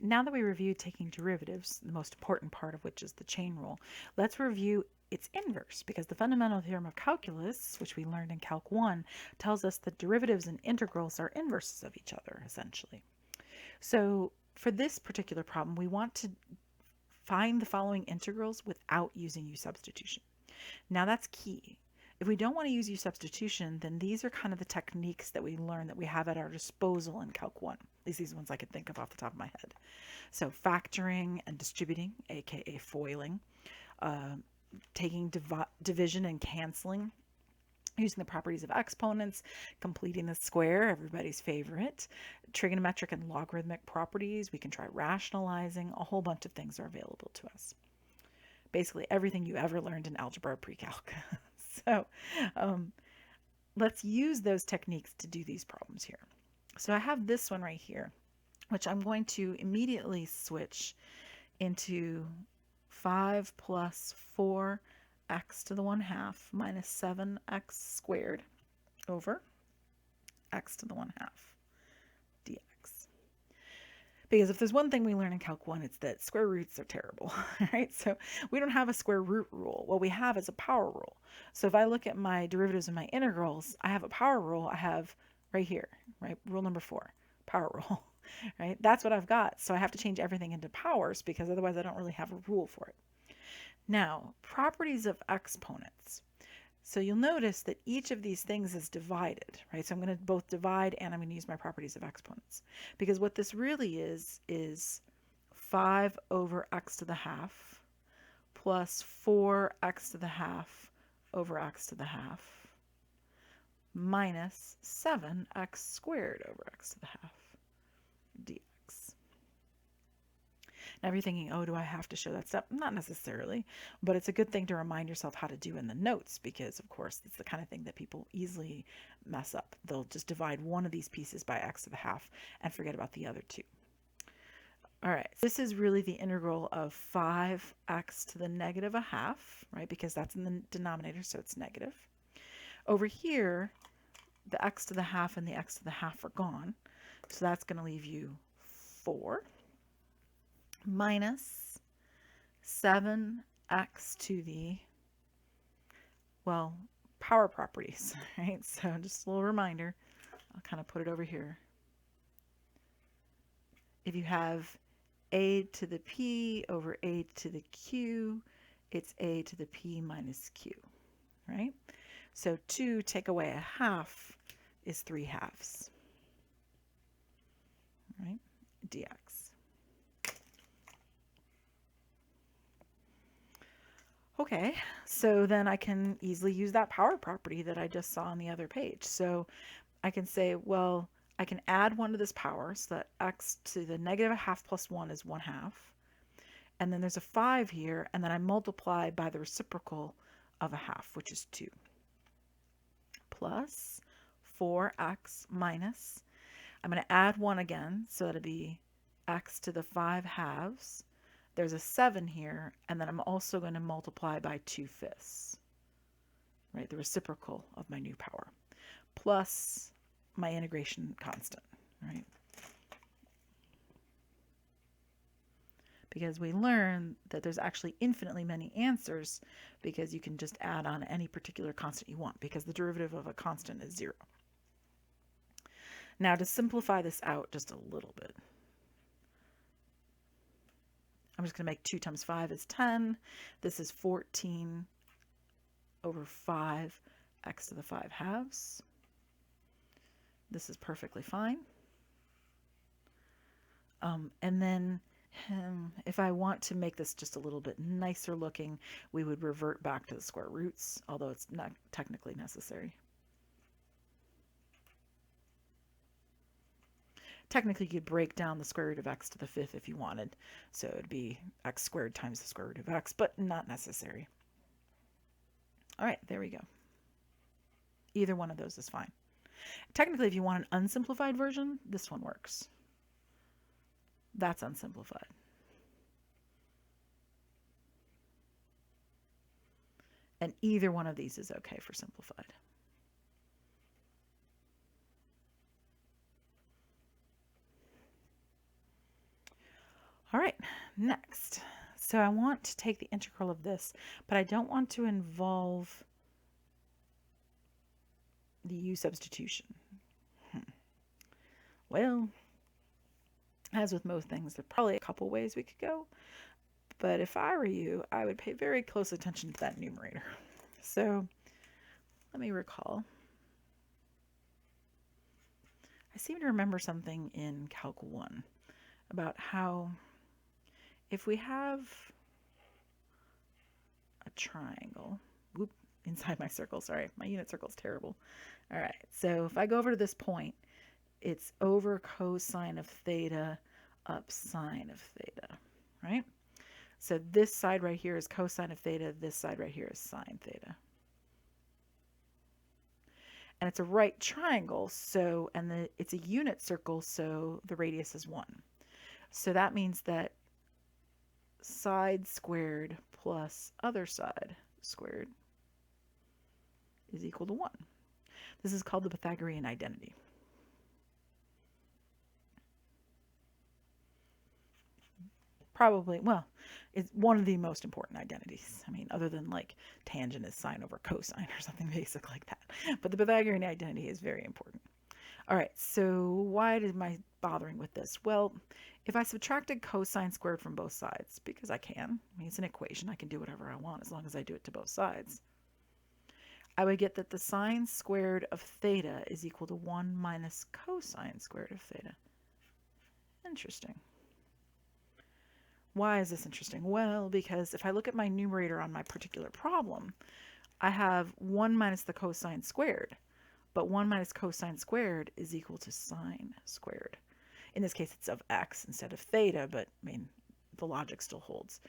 Now that we reviewed taking derivatives, the most important part of which is the chain rule, let's review its inverse, because the fundamental theorem of calculus, which we learned in Calc 1, tells us that derivatives and integrals are inverses of each other, essentially. So for this particular problem, we want to find the following integrals without using u-substitution. Now that's key. If we don't want to use u-substitution, then these are kind of the techniques that we learn that we have at our disposal in Calc 1. At least these ones I can think of off the top of my head. So factoring and distributing, aka foiling, taking division and canceling, using the properties of exponents, completing the square, everybody's favorite, trigonometric and logarithmic properties. We can try rationalizing. A whole bunch of things are available to us. Basically everything you ever learned in algebra or pre-calc. So let's use those techniques to do these problems here. So I have this one right here, which I'm going to immediately switch into 5 plus 4x to the 1/2 minus 7x squared over x to the 1/2 dx. Because if there's one thing we learn in Calc 1, it's that square roots are terrible, right? So we don't have a square root rule. What we have is a power rule. So if I look at my derivatives and my integrals, I have a power rule. I have right here, right? Rule number 4, power rule, right? That's what I've got. So I have to change everything into powers because otherwise I don't really have a rule for it. Now, properties of exponents. So you'll notice that each of these things is divided, right? So I'm going to both divide and I'm going to use my properties of exponents. Because what this really is 5 over x to the half plus 4x to the half over x to the half minus 7x squared over x to the half dx. Now, if you're thinking, oh, do I have to show that step? Not necessarily, but it's a good thing to remind yourself how to do in the notes because, of course, it's the kind of thing that people easily mess up. They'll just divide one of these pieces by x to the half and forget about the other two. All right, this is really the integral of 5x to the negative 1/2, right, because that's in the denominator, so it's negative. Over here, the x to the half and the x to the half are gone, so that's going to leave you 4 minus 7x to the, well, power properties, right? So just a little reminder, I'll kind of put it over here. If you have a to the p over a to the q, it's a to the p minus q, right? So 2 take away 1/2 is 3/2, right? Dx. Okay, so then I can easily use that power property that I just saw on the other page. So I can say, well, I can add 1 to this power, so that x to the negative 1/2 plus 1 is 1/2. And then there's a 5 here, and then I multiply by the reciprocal of 1/2, which is 2. Plus 4x minus, I'm going to add 1 again, so that'll be x to the 5/2. There's a 7 here, and then I'm also going to multiply by 2/5, right? The reciprocal of my new power, plus my integration constant, right? Because we learn that there's actually infinitely many answers because you can just add on any particular constant you want because the derivative of a constant is 0. Now to simplify this out just a little bit, I'm just going to make 2 times 5 is 10. This is 14 over 5 x to the 5/2. This is perfectly fine. And then if I want to make this just a little bit nicer looking, we would revert back to the square roots, although it's not technically necessary. Technically, you could break down the square root of x to the 5th if you wanted. So it would be x squared times the square root of x, but not necessary. All right, there we go. Either one of those is fine. Technically, if you want an unsimplified version, this one works. That's unsimplified. And either one of these is okay for simplified. All right, next. So I want to take the integral of this, but I don't want to involve the u substitution. Well, as with most things, there are probably a couple ways we could go, but if I were you, I would pay very close attention to that numerator. So let me recall. I seem to remember something in Calc 1 about how if we have a triangle, whoop, inside my circle, sorry, my unit circle is terrible. All right, so if I go over to this point, it's over cosine of theta up sine of theta, right? So this side right here is cosine of theta, this side right here is sine theta. And it's a right triangle, so, and it's a unit circle, so the radius is 1. So that means that side squared plus other side squared is equal to 1. This is called the Pythagorean identity. Probably, well, it's one of the most important identities. I mean, other than like tangent is sine over cosine or something basic like that. But the Pythagorean identity is very important. All right, so why am I bothering with this? Well, if I subtracted cosine squared from both sides, because I can, I mean, it's an equation, I can do whatever I want as long as I do it to both sides, I would get that the sine squared of theta is equal to 1 minus cosine squared of theta. Interesting. Why is this interesting? Well, because if I look at my numerator on my particular problem, I have 1 minus the cosine squared, but 1 minus cosine squared is equal to sine squared. In this case, it's of x instead of theta, but I mean, the logic still holds.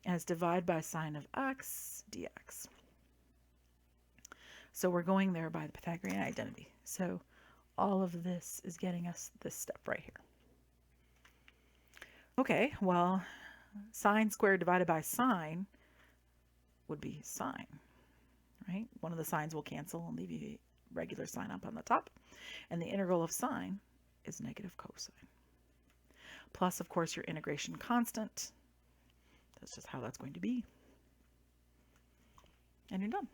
And it's divided by sine of x dx. So we're going there by the Pythagorean identity. So all of this is getting us this step right here. Okay, well, sine squared divided by sine would be sine, right? One of the signs will cancel and leave you regular sine up on the top. And the integral of sine is negative cosine. Plus, of course, your integration constant. That's just how that's going to be. And you're done.